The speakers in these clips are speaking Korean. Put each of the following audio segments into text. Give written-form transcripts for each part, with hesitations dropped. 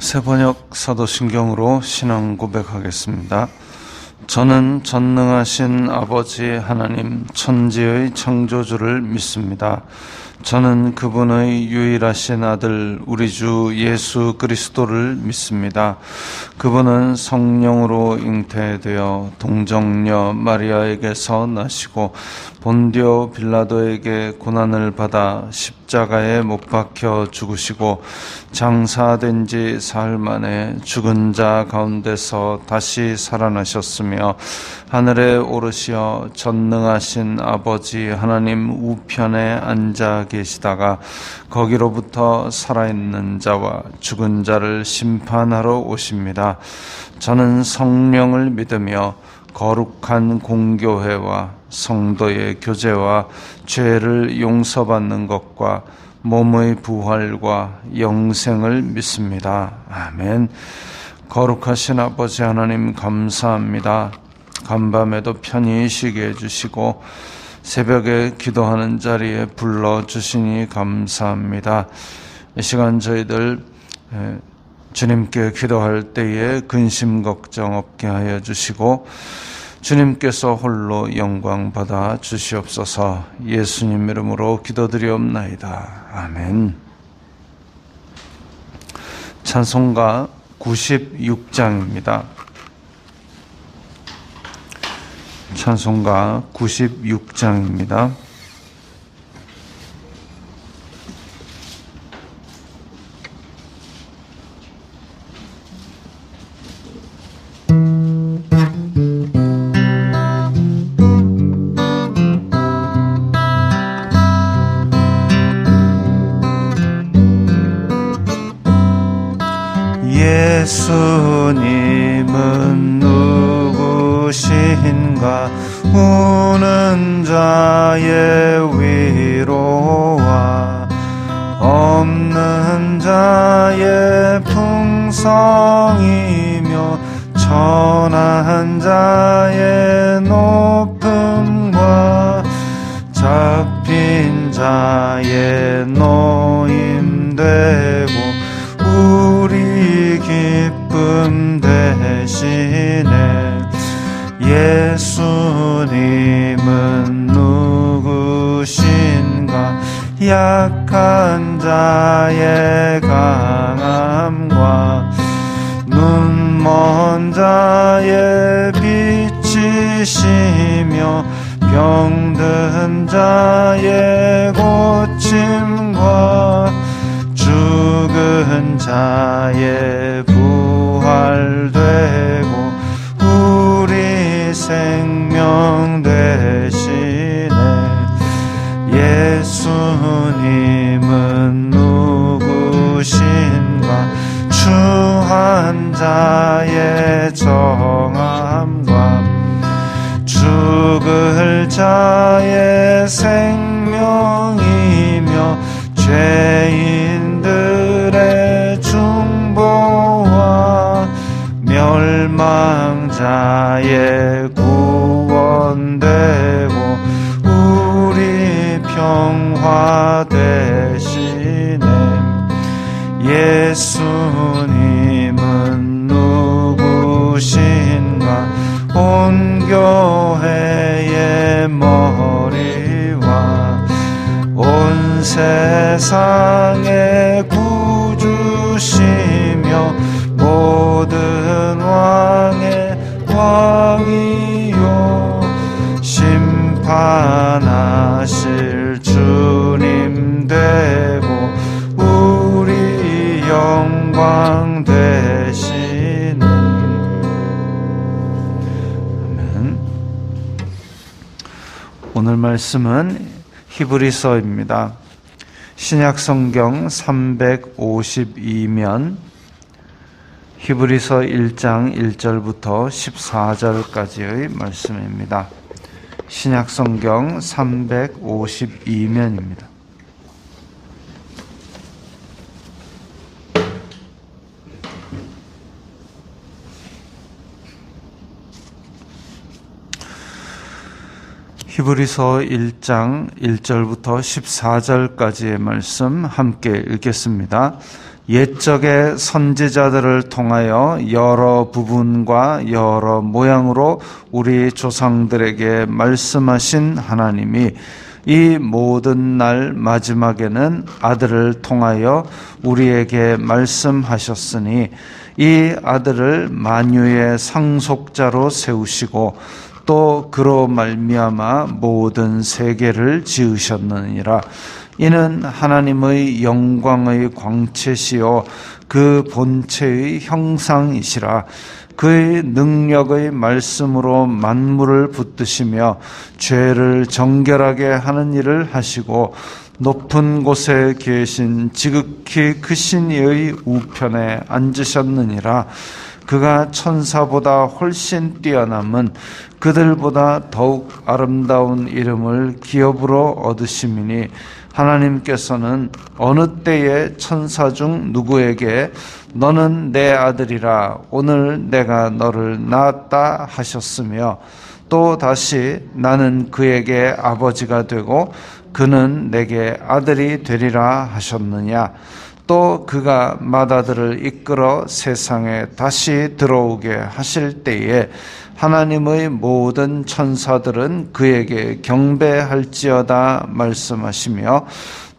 새번역 사도신경으로 신앙 고백하겠습니다. 저는 전능하신 아버지 하나님 천지의 창조주를 믿습니다. 저는 그분의 유일하신 아들 우리 주 예수 그리스도를 믿습니다. 그분은 성령으로 잉태되어 동정녀 마리아에게서 나시고 본디오 빌라도에게 고난을 받아 십자가에 못 박혀 죽으시고 장사된 지 사흘 만에 죽은 자 가운데서 다시 살아나셨으며 하늘에 오르시어 전능하신 아버지 하나님 우편에 앉아 계시다가 거기로부터 살아있는 자와 죽은 자를 심판하러 오십니다. 저는 성령을 믿으며 거룩한 공교회와 성도의 교제와 죄를 용서받는 것과 몸의 부활과 영생을 믿습니다. 아멘. 거룩하신 아버지 하나님 감사합니다. 간밤에도 편히 쉬게 해주시고 새벽에 기도하는 자리에 불러주시니 감사합니다. 이 시간 저희들 주님께 기도할 때에 근심 걱정 없게 하여 주시고 주님께서 홀로 영광 받아 주시옵소서. 예수님 이름으로 기도드리옵나이다. 아멘. 찬송가 96장입니다. 찬송가 96장입니다. 예수님은 누구신가? 우는 자의 위로와 없는 자의 풍성이며 천한 자의 높음과 잡힌 자의 노임되고 우리 기쁨 대신에 예수님은 누구신가? 약한 자의 강함과 눈먼 자의 빛이시며 병든 자의 고침과 죽은 자의 부활되고 우리 생명 대신에 예수님은 누구신가? 추한 자의 정함과 죽을 자의 생명이며 죄인들의 중보와 멸망자의 구원되고 우리 평화 대신에 예수님은 누구신가? 온 교회의 머리와 온 세상의 구주시며 모든 왕의 왕이요 심판하실 주님 되고 우리 영광 되시네. 아멘. 오늘 말씀은 히브리서입니다. 신약성경 352면 히브리서 1장 1절부터 14절까지의 말씀입니다. 신약성경 352면입니다. 히브리서 1장 1절부터 14절까지의 말씀 함께 읽겠습니다. 옛적의 선지자들을 통하여 여러 부분과 여러 모양으로 우리 조상들에게 말씀하신 하나님이 이 모든 날 마지막에는 아들을 통하여 우리에게 말씀하셨으니 이 아들을 만유의 상속자로 세우시고 또 그로 말미암아 모든 세계를 지으셨느니라. 이는 하나님의 영광의 광채시요 그 본체의 형상이시라. 그의 능력의 말씀으로 만물을 붙드시며 죄를 정결하게 하는 일을 하시고 높은 곳에 계신 지극히 크신 이의 우편에 앉으셨느니라. 그가 천사보다 훨씬 뛰어남은 그들보다 더욱 아름다운 이름을 기업으로 얻으심이니 하나님께서는 어느 때에 천사 중 누구에게 너는 내 아들이라 오늘 내가 너를 낳았다 하셨으며 또 다시 나는 그에게 아버지가 되고 그는 내게 아들이 되리라 하셨느냐. 또 그가 맏아들을 이끌어 세상에 다시 들어오게 하실 때에 하나님의 모든 천사들은 그에게 경배할지어다 말씀하시며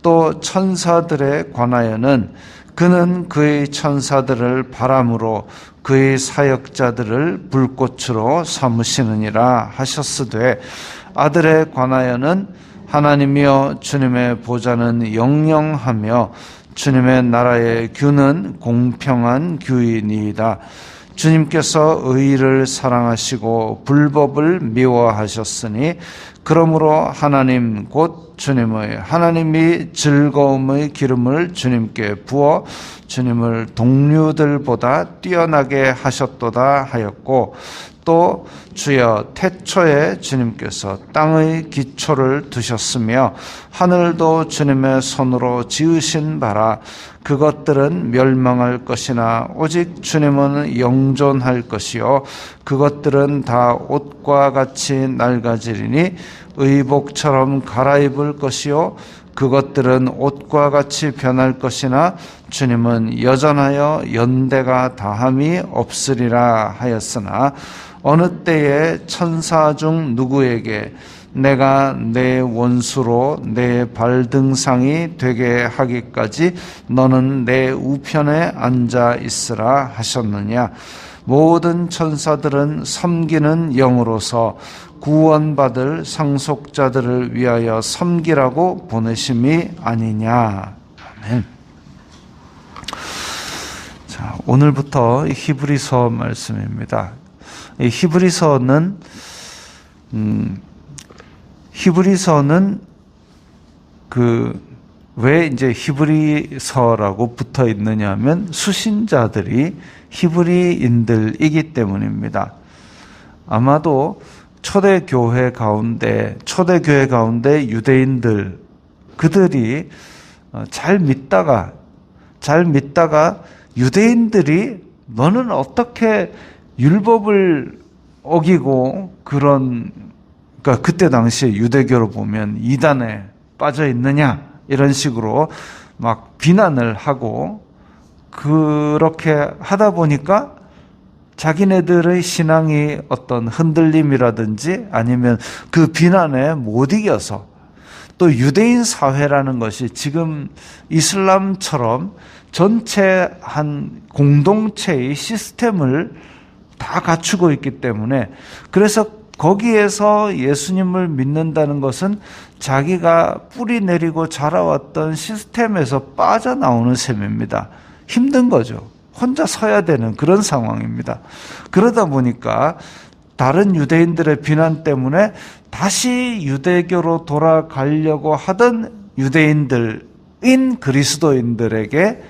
또 천사들에 관하여는 그는 그의 천사들을 바람으로 그의 사역자들을 불꽃으로 삼으시느니라 하셨으되 아들에 관하여는 하나님이여 주님의 보좌는 영영하며 주님의 나라의 규는 공평한 규이니이다. 주님께서 의를 사랑하시고 불법을 미워하셨으니 그러므로 하나님 곧 주님의 하나님이 즐거움의 기름을 주님께 부어 주님을 동류들보다 뛰어나게 하셨도다 하였고 또 주여 태초에 주님께서 땅의 기초를 두셨으며 하늘도 주님의 손으로 지으신 바라. 그것들은 멸망할 것이나 오직 주님은 영존할 것이요 그것들은 다 옷과 같이 낡아지리니 의복처럼 갈아입을 것이요 그것들은 옷과 같이 변할 것이나 주님은 여전하여 연대가 다함이 없으리라 하였으나 어느 때에 천사 중 누구에게 내가 내 원수로 내 발등상이 되게 하기까지 너는 내 우편에 앉아 있으라 하셨느냐. 모든 천사들은 섬기는 영으로서 구원받을 상속자들을 위하여 섬기라고 보내심이 아니냐. 아멘. 자, 오늘부터 히브리서 말씀입니다. 이 히브리서는 왜 이제 히브리서라고 붙어 있느냐 하면 수신자들이 히브리인들이기 때문입니다. 아마도 초대교회 가운데 유대인들 그들이 잘 믿다가 유대인들이 너는 어떻게 율법을 어기고 그러니까 그때 당시에 유대교로 보면 이단에 빠져 있느냐 이런 식으로 막 비난을 하고 그렇게 하다 보니까 자기네들의 신앙이 어떤 흔들림이라든지 아니면 그 비난에 못 이겨서 또 유대인 사회라는 것이 지금 이슬람처럼 전체 한 공동체의 시스템을 다 갖추고 있기 때문에 그래서 거기에서 예수님을 믿는다는 것은 자기가 뿌리 내리고 자라왔던 시스템에서 빠져나오는 셈입니다. 힘든 거죠. 혼자 서야 되는 그런 상황입니다. 그러다 보니까 다른 유대인들의 비난 때문에 다시 유대교로 돌아가려고 하던 유대인들인 그리스도인들에게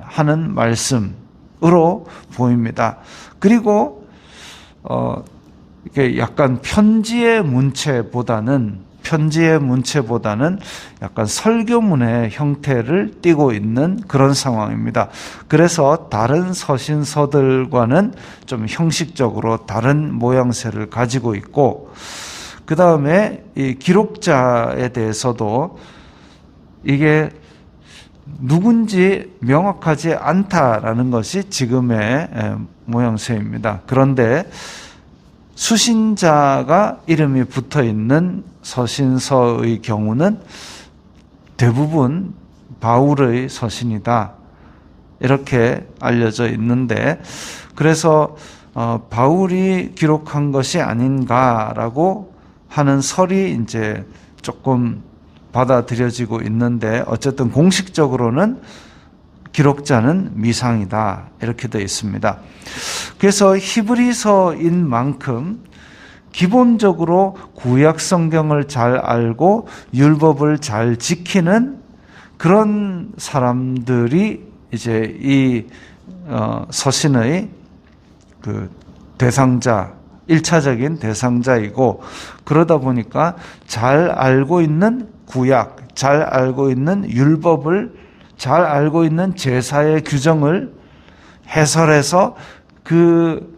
하는 말씀으로 보입니다. 그리고 이게 약간 편지의 문체보다는 약간 설교문의 형태를 띠고 있는 그런 상황입니다. 그래서 다른 서신서들과는 좀 형식적으로 다른 모양새를 가지고 있고, 그 다음에 이 기록자에 대해서도 이게 누군지 명확하지 않다라는 것이 지금의 모양새입니다. 그런데 수신자가 이름이 붙어 있는 서신서의 경우는 대부분 바울의 서신이다, 이렇게 알려져 있는데, 그래서 바울이 기록한 것이 아닌가라고 하는 설이 이제 조금 받아들여지고 있는데, 어쨌든 공식적으로는 기록자는 미상이다, 이렇게 되어 있습니다. 그래서 히브리서인 만큼 기본적으로 구약 성경을 잘 알고 율법을 잘 지키는 그런 사람들이 이제 이 서신의 그 대상자, 1차적인 대상자이고, 그러다 보니까 잘 알고 있는 구약, 잘 알고 있는 율법을, 잘 알고 있는 제사의 규정을 해설해서 그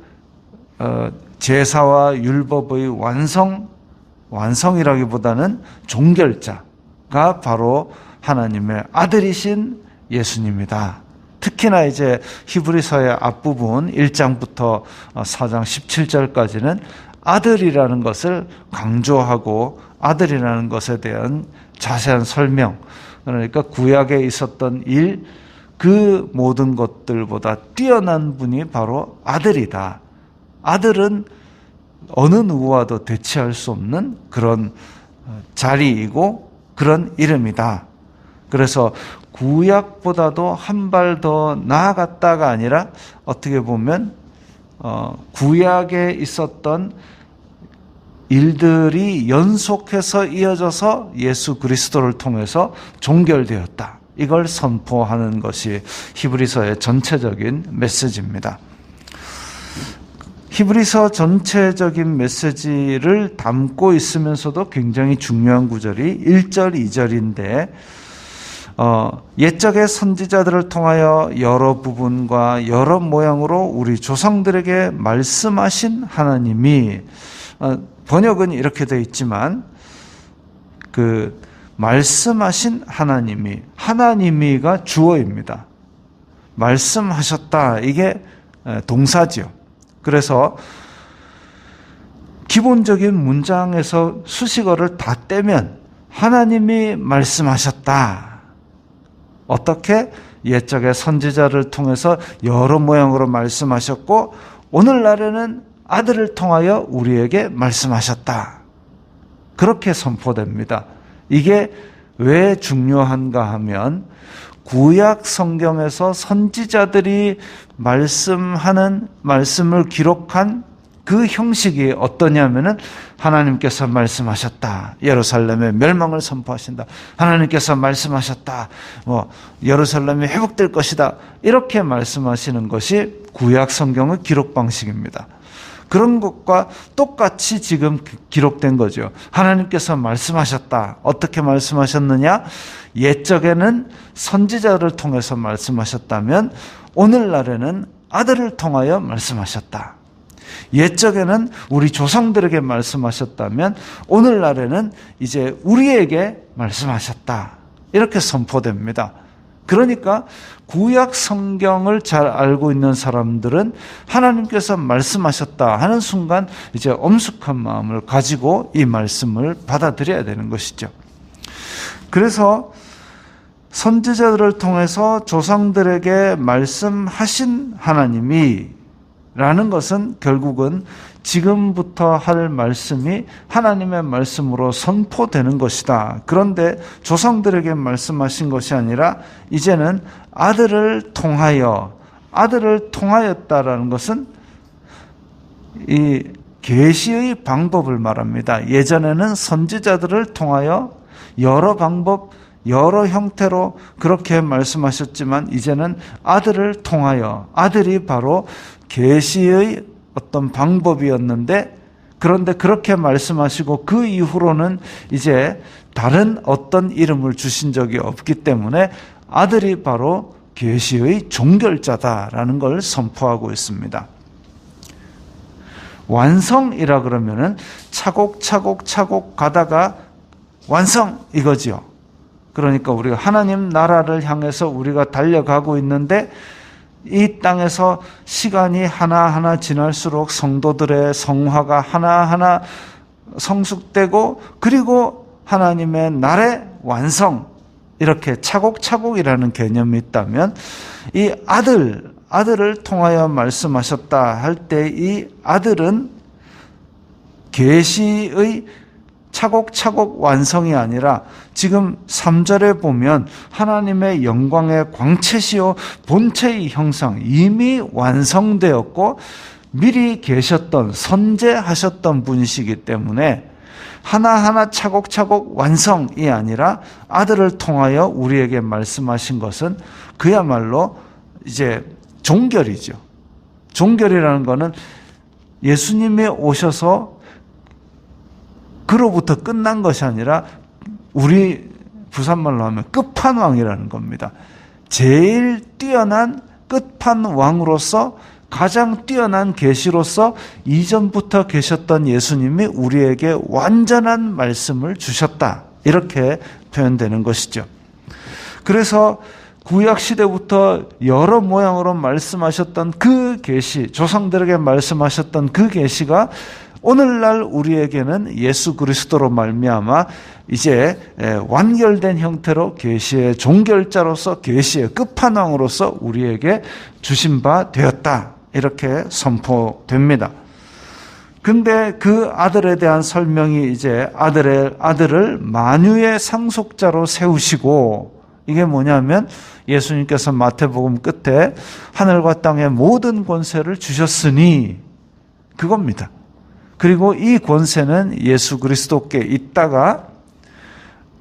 제사와 율법의 완성이라기보다는 종결자가 바로 하나님의 아들이신 예수님이다. 특히나 이제 히브리서의 앞부분 1장부터 4장 17절까지는 아들이라는 것을 강조하고 아들이라는 것에 대한 자세한 설명, 그러니까 구약에 있었던 일, 그 모든 것들보다 뛰어난 분이 바로 아들이다. 아들은 어느 누구와도 대치할 수 없는 그런 자리이고 그런 이름이다. 그래서 구약보다도 한 발 더 나아갔다가 아니라 어떻게 보면 구약에 있었던 일들이 연속해서 이어져서 예수 그리스도를 통해서 종결되었다. 이걸 선포하는 것이 히브리서의 전체적인 메시지입니다. 히브리서 전체적인 메시지를 담고 있으면서도 굉장히 중요한 구절이 1절, 2절인데 옛적의 선지자들을 통하여 여러 부분과 여러 모양으로 우리 조상들에게 말씀하신 하나님이, 번역은 이렇게 되어 있지만 그 말씀하신 하나님이가 주어입니다. 말씀하셨다, 이게 동사지요. 그래서 기본적인 문장에서 수식어를 다 떼면 하나님이 말씀하셨다. 어떻게? 옛적의 선지자를 통해서 여러 모양으로 말씀하셨고 오늘날에는 아들을 통하여 우리에게 말씀하셨다. 그렇게 선포됩니다. 이게 왜 중요한가 하면 구약 성경에서 선지자들이 말씀을 기록한 그 형식이 어떠냐면은 하나님께서 말씀하셨다. 예루살렘의 멸망을 선포하신다. 하나님께서 말씀하셨다. 예루살렘이 회복될 것이다. 이렇게 말씀하시는 것이 구약 성경의 기록 방식입니다. 그런 것과 똑같이 지금 기록된 거죠. 하나님께서 말씀하셨다. 어떻게 말씀하셨느냐? 옛적에는 선지자를 통해서 말씀하셨다면 오늘날에는 아들을 통하여 말씀하셨다. 옛적에는 우리 조상들에게 말씀하셨다면 오늘날에는 이제 우리에게 말씀하셨다. 이렇게 선포됩니다. 그러니까 구약 성경을 잘 알고 있는 사람들은 하나님께서 말씀하셨다 하는 순간 이제 엄숙한 마음을 가지고 이 말씀을 받아들여야 되는 것이죠. 그래서 선지자들을 통해서 조상들에게 말씀하신 하나님이 라는 것은 결국은 지금부터 할 말씀이 하나님의 말씀으로 선포되는 것이다. 그런데 조상들에게 말씀하신 것이 아니라 이제는 아들을 통하였다라는 것은 이 계시의 방법을 말합니다. 예전에는 선지자들을 통하여 여러 방법, 여러 형태로 그렇게 말씀하셨지만 이제는 아들을 통하여, 아들이 바로 계시의 어떤 방법이었는데, 그런데 그렇게 말씀하시고 그 이후로는 이제 다른 어떤 이름을 주신 적이 없기 때문에 아들이 바로 계시의 종결자다라는 걸 선포하고 있습니다. 완성이라 그러면은 차곡차곡 가다가 완성 이거지요. 그러니까 우리가 하나님 나라를 향해서 우리가 달려가고 있는데 이 땅에서 시간이 하나하나 지날수록 성도들의 성화가 하나하나 성숙되고 그리고 하나님의 나라의 완성, 이렇게 차곡차곡이라는 개념이 있다면 이 아들을 통하여 말씀하셨다 할 때 이 아들은 계시의 차곡차곡 완성이 아니라 지금 3절에 보면 하나님의 영광의 광채시요 본체의 형상, 이미 완성되었고 미리 계셨던 선제하셨던 분이시기 때문에 하나하나 차곡차곡 완성이 아니라 아들을 통하여 우리에게 말씀하신 것은 그야말로 이제 종결이죠. 종결이라는 것은 예수님이 오셔서 그로부터 끝난 것이 아니라 우리 부산말로 하면 끝판왕이라는 겁니다. 제일 뛰어난 끝판왕으로서 가장 뛰어난 계시로서 이전부터 계셨던 예수님이 우리에게 완전한 말씀을 주셨다. 이렇게 표현되는 것이죠. 그래서 구약 시대부터 여러 모양으로 말씀하셨던 그 계시, 조상들에게 말씀하셨던 그 계시가 오늘날 우리에게는 예수 그리스도로 말미암아 이제 완결된 형태로 계시의 종결자로서 계시의 끝판왕으로서 우리에게 주신 바 되었다. 이렇게 선포됩니다. 근데 그 아들에 대한 설명이 이제 아들을 만유의 상속자로 세우시고, 이게 뭐냐면 예수님께서 마태복음 끝에 하늘과 땅의 모든 권세를 주셨으니 그겁니다. 그리고 이 권세는 예수 그리스도께 있다가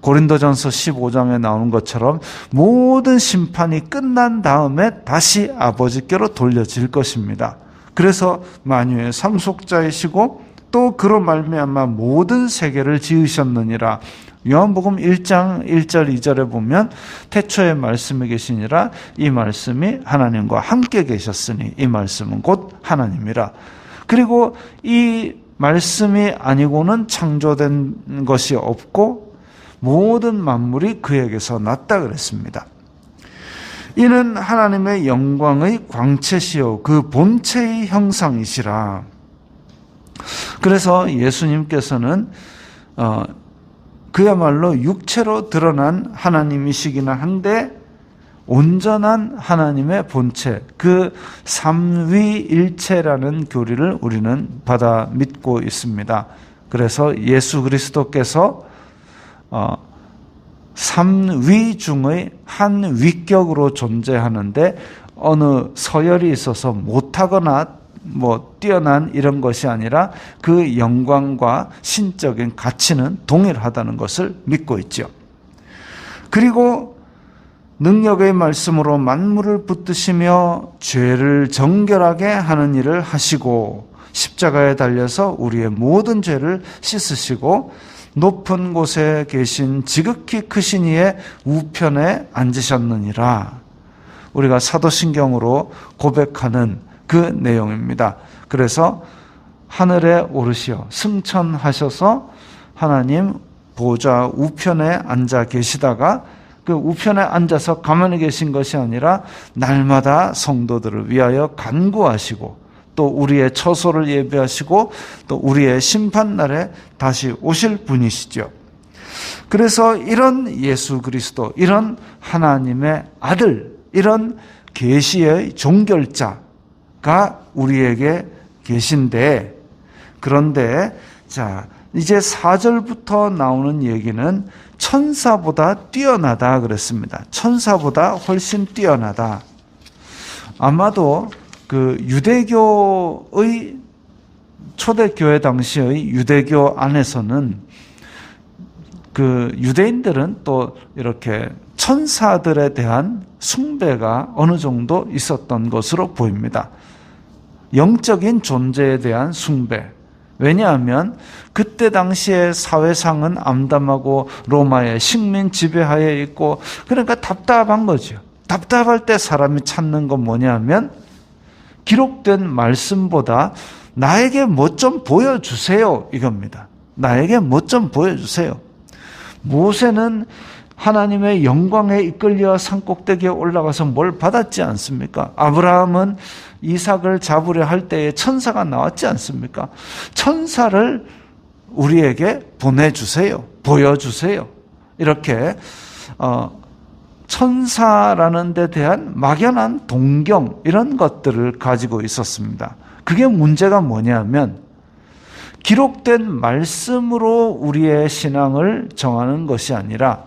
고린도전서 15장에 나오는 것처럼 모든 심판이 끝난 다음에 다시 아버지께로 돌려질 것입니다. 그래서 만유의 상속자이시고 또 그로 말미암아 모든 세계를 지으셨느니라. 요한복음 1장 1절 2절에 보면 태초에 말씀이 계시니라. 이 말씀이 하나님과 함께 계셨으니 이 말씀은 곧 하나님이라. 그리고 이 말씀이 아니고는 창조된 것이 없고 모든 만물이 그에게서 났다 그랬습니다. 이는 하나님의 영광의 광채시요 그 본체의 형상이시라. 그래서 예수님께서는 그야말로 육체로 드러난 하나님이시기는 한데 온전한 하나님의 본체, 그 삼위일체라는 교리를 우리는 받아 믿고 있습니다. 그래서 예수 그리스도께서 삼위 중의 한 위격으로 존재하는데 어느 서열이 있어서 못하거나 뛰어난 이런 것이 아니라 그 영광과 신적인 가치는 동일하다는 것을 믿고 있죠. 그리고 능력의 말씀으로 만물을 붙드시며 죄를 정결하게 하는 일을 하시고 십자가에 달려서 우리의 모든 죄를 씻으시고 높은 곳에 계신 지극히 크신 이의 우편에 앉으셨느니라. 우리가 사도신경으로 고백하는 그 내용입니다. 그래서 하늘에 오르시어 승천하셔서 하나님 보좌 우편에 앉아 계시다가 그 우편에 앉아서 가만히 계신 것이 아니라 날마다 성도들을 위하여 간구하시고 또 우리의 처소를 예비하시고 또 우리의 심판날에 다시 오실 분이시죠. 그래서 이런 예수 그리스도, 이런 하나님의 아들, 이런 계시의 종결자가 우리에게 계신데, 그런데 자 이제 4절부터 나오는 얘기는 천사보다 뛰어나다 그랬습니다. 천사보다 훨씬 뛰어나다. 아마도 그 유대교의 초대교회 당시의 유대교 안에서는 그 유대인들은 또 이렇게 천사들에 대한 숭배가 어느 정도 있었던 것으로 보입니다. 영적인 존재에 대한 숭배. 왜냐하면 그때 당시의 사회상은 암담하고 로마의 식민 지배하에 있고 그러니까 답답한 거죠. 답답할 때 사람이 찾는 건 뭐냐면 기록된 말씀보다 나에게 뭐 좀 보여주세요 이겁니다. 나에게 뭐 좀 보여주세요. 모세는 하나님의 영광에 이끌려 산꼭대기에 올라가서 뭘 받았지 않습니까? 아브라함은 이삭을 잡으려 할 때에 천사가 나왔지 않습니까? 천사를 우리에게 보내주세요. 보여주세요. 이렇게 천사라는 데 대한 막연한 동경 이런 것들을 가지고 있었습니다. 그게 문제가 뭐냐면 기록된 말씀으로 우리의 신앙을 정하는 것이 아니라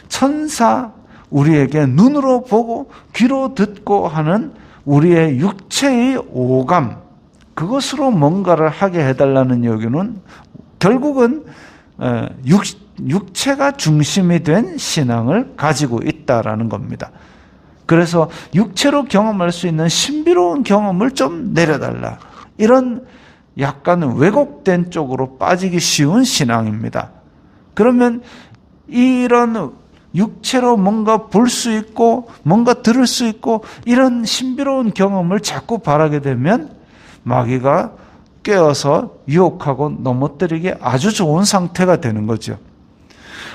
천사, 우리에게 눈으로 보고 귀로 듣고 하는 우리의 육체의 오감, 그것으로 뭔가를 하게 해달라는 요구는 결국은 육체가 중심이 된 신앙을 가지고 있다라는 겁니다. 그래서 육체로 경험할 수 있는 신비로운 경험을 좀 내려달라. 이런 약간 왜곡된 쪽으로 빠지기 쉬운 신앙입니다. 그러면 이런 육체로 뭔가 볼 수 있고 뭔가 들을 수 있고 이런 신비로운 경험을 자꾸 바라게 되면 마귀가 깨어서 유혹하고 넘어뜨리기 아주 좋은 상태가 되는 거죠.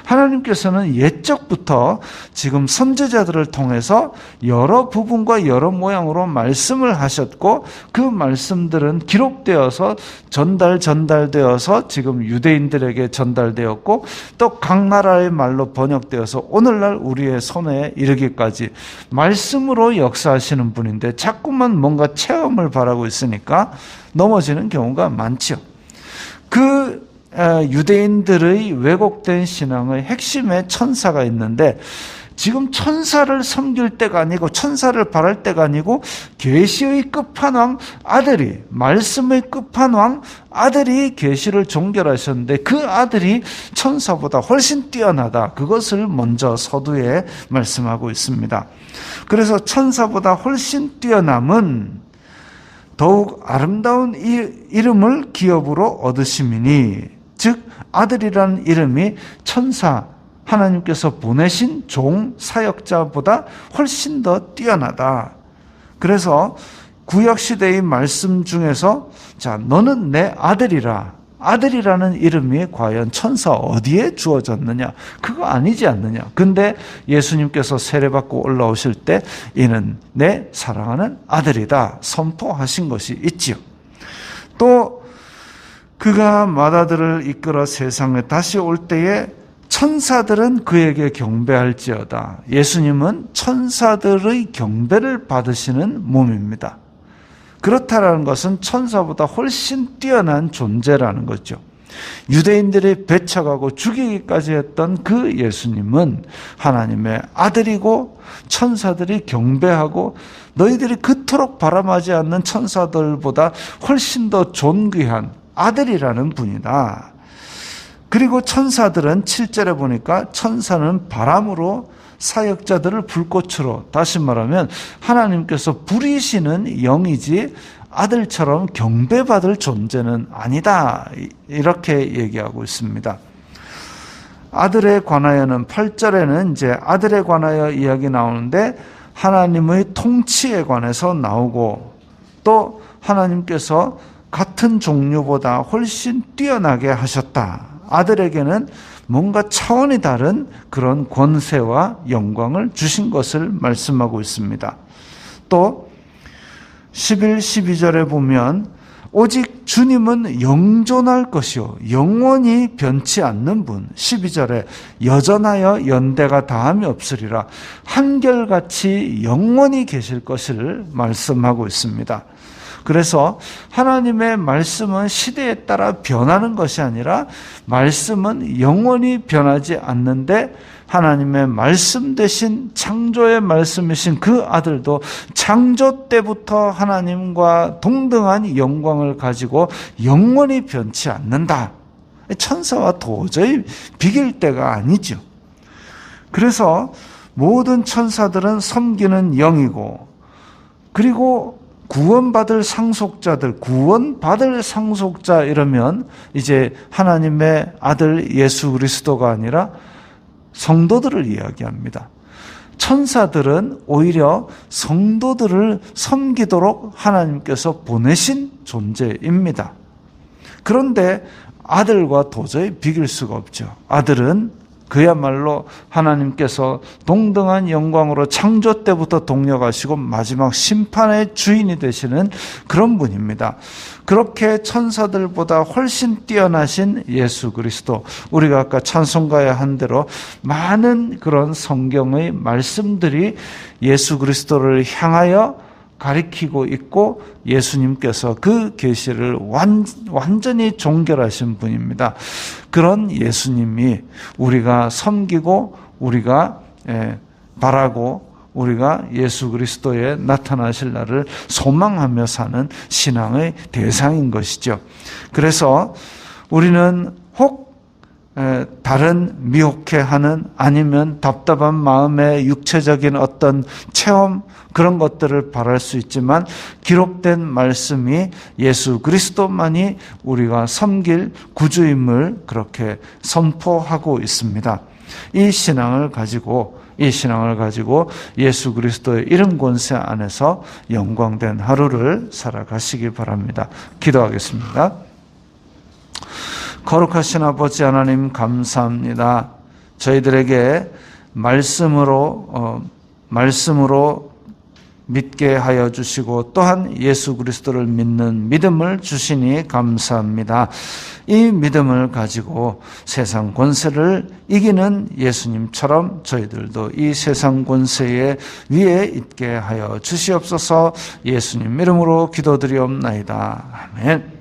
하나님께서는 옛적부터 지금 선지자들을 통해서 여러 부분과 여러 모양으로 말씀을 하셨고 그 말씀들은 기록되어서 전달되어서 지금 유대인들에게 전달되었고 또 각 나라의 말로 번역되어서 오늘날 우리의 손에 이르기까지 말씀으로 역사하시는 분인데 자꾸만 뭔가 체험을 바라고 있으니까 넘어지는 경우가 많죠. 그 유대인들의 왜곡된 신앙의 핵심에 천사가 있는데 지금 천사를 섬길 때가 아니고 천사를 바랄 때가 아니고 계시의 끝판왕 아들이, 말씀의 끝판왕 아들이 계시를 종결하셨는데 그 아들이 천사보다 훨씬 뛰어나다. 그것을 먼저 서두에 말씀하고 있습니다. 그래서 천사보다 훨씬 뛰어남은 더욱 아름다운 이름을 기업으로 얻으심이니, 즉 아들이라는 이름이 천사, 하나님께서 보내신 종 사역자보다 훨씬 더 뛰어나다. 그래서 구약시대의 말씀 중에서 자, 너는 내 아들이라, 아들이라는 이름이 과연 천사 어디에 주어졌느냐? 그거 아니지 않느냐? 근데 예수님께서 세례받고 올라오실 때 이는 내 사랑하는 아들이다 선포하신 것이 있지요. 또 그가 맏아들을 이끌어 세상에 다시 올 때에 천사들은 그에게 경배할지어다. 예수님은 천사들의 경배를 받으시는 몸입니다. 그렇다라는 것은 천사보다 훨씬 뛰어난 존재라는 거죠. 유대인들이 배척하고 죽이기까지 했던 그 예수님은 하나님의 아들이고 천사들이 경배하고 너희들이 그토록 바람하지 않는 천사들보다 훨씬 더 존귀한 아들이라는 분이다. 그리고 천사들은 7절에 보니까 천사는 바람으로 사역자들을 불꽃으로, 다시 말하면 하나님께서 부리시는 영이지 아들처럼 경배받을 존재는 아니다. 이렇게 얘기하고 있습니다. 아들에 관하여는 8절에는 이제 아들에 관하여 이야기 나오는데 하나님의 통치에 관해서 나오고 또 하나님께서 같은 종류보다 훨씬 뛰어나게 하셨다. 아들에게는 뭔가 차원이 다른 그런 권세와 영광을 주신 것을 말씀하고 있습니다. 또 11, 12절에 보면 오직 주님은 영존할 것이요 영원히 변치 않는 분. 12절에 여전하여 연대가 다함이 없으리라. 한결같이 영원히 계실 것을 말씀하고 있습니다. 그래서 하나님의 말씀은 시대에 따라 변하는 것이 아니라 말씀은 영원히 변하지 않는데 하나님의 말씀 대신 창조의 말씀이신 그 아들도 창조 때부터 하나님과 동등한 영광을 가지고 영원히 변치 않는다. 천사와 도저히 비길 때가 아니죠. 그래서 모든 천사들은 섬기는 영이고 그리고 구원받을 상속자 이러면 이제 하나님의 아들 예수 그리스도가 아니라 성도들을 이야기합니다. 천사들은 오히려 성도들을 섬기도록 하나님께서 보내신 존재입니다. 그런데 아들과 도저히 비길 수가 없죠. 아들은 그야말로 하나님께서 동등한 영광으로 창조 때부터 동력하시고 마지막 심판의 주인이 되시는 그런 분입니다. 그렇게 천사들보다 훨씬 뛰어나신 예수 그리스도, 우리가 아까 찬송가에 한 대로 많은 그런 성경의 말씀들이 예수 그리스도를 향하여 가리키고 있고, 예수님께서 그 계시를 완전히 종결하신 분입니다. 그런 예수님이 우리가 섬기고 우리가 바라고 우리가 예수 그리스도의 나타나실 날을 소망하며 사는 신앙의 대상인 것이죠. 그래서 우리는 혹 다른 미혹해하는, 아니면 답답한 마음의 육체적인 어떤 체험, 그런 것들을 바랄 수 있지만, 기록된 말씀이 예수 그리스도만이 우리가 섬길 구주임을 그렇게 선포하고 있습니다. 이 신앙을 가지고 예수 그리스도의 이름 권세 안에서 영광된 하루를 살아가시기 바랍니다. 기도하겠습니다. 거룩하신 아버지 하나님, 감사합니다. 저희들에게 말씀으로 믿게 하여 주시고, 또한 예수 그리스도를 믿는 믿음을 주시니 감사합니다. 이 믿음을 가지고 세상 권세를 이기는 예수님처럼 저희들도 이 세상 권세의 위에 있게 하여 주시옵소서. 예수님 이름으로 기도드리옵나이다. 아멘.